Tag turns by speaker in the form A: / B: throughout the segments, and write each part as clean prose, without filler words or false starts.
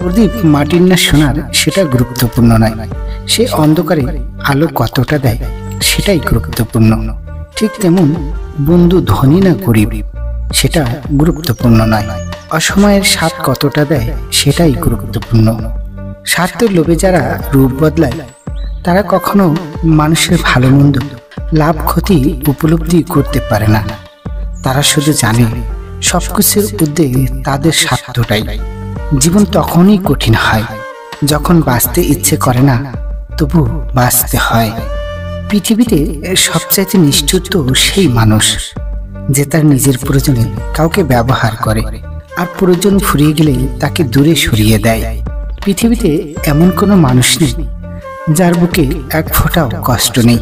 A: প্রদীপ মাটির না সোনার সেটা গুরুত্বপূর্ণ নয়, সে অন্ধকারে আলো কতটা দেয় সেটাই গুরুত্বপূর্ণ। ঠিক তেমন বন্ধু ধনী না গরিব সেটা গুরুত্বপূর্ণ নয়, অসময়ের স্বাদ কতটা দেয় সেটাই গুরুত্বপূর্ণ। স্বার্থের লোভে যারা রূপ বদলায় তারা কখনো মানুষের ভালো মন্দ লাভ ক্ষতি উপলব্ধি করতে পারে না। তারা শুধু জানে সবকিছুর ঊর্ধ্বে তাদের স্বার্থটাই। জীবন তখনই কঠিন হয় যখন বাঁচতে ইচ্ছে করে না, তবু বাঁচতে হয়। পৃথিবীতে সবচাইতে নিষ্ঠুর তো সেই মানুষ যে তার নিজের প্রয়োজনে কাউকে ব্যবহার করে আর প্রয়োজন ফুরিয়ে গেলে তাকে দূরে সরিয়ে দেয়। পৃথিবীতে এমন কোনো মানুষ নেই যার বুকে এক ফোঁটাও কষ্ট নেই।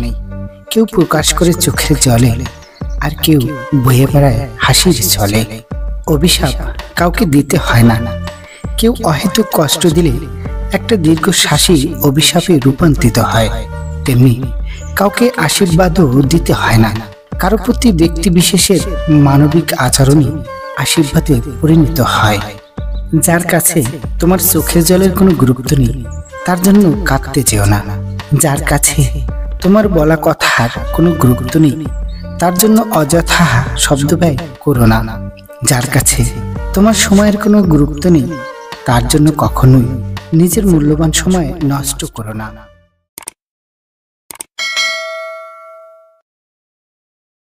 A: কেউ প্রকাশ করে চোখের জলে আর কেউ বয়ে বেড়ায় হাসির ছলে। অভিশাপ কাউকে দিতে হয় না, কেউ অহেতুক কষ্ট দিলে একটা দীর্ঘশ্বাসই অভিশাপে রূপান্তরিত হয়। তেমনি কাউকে আশীর্বাদও দিতে হয় না, কারো প্রতি ব্যক্তি বিশেষের মানবিক আচরণই আশীর্বাদে পরিণত হয়। যার কাছে তোমার চোখের জলের কোনো গুরুত্ব নেই তার জন্য কাঁদতে যেও না। যার কাছে তোমার বলা কথার কোনো গুরুত্ব নেই তার জন্য অযথা শব্দ ব্যয় করো না। যার কাছে তোমার সময়ের কোনো গুরুত্ব নেই তার জন্য কখনোই নিজের মূল্যবান সময় নষ্ট করো না।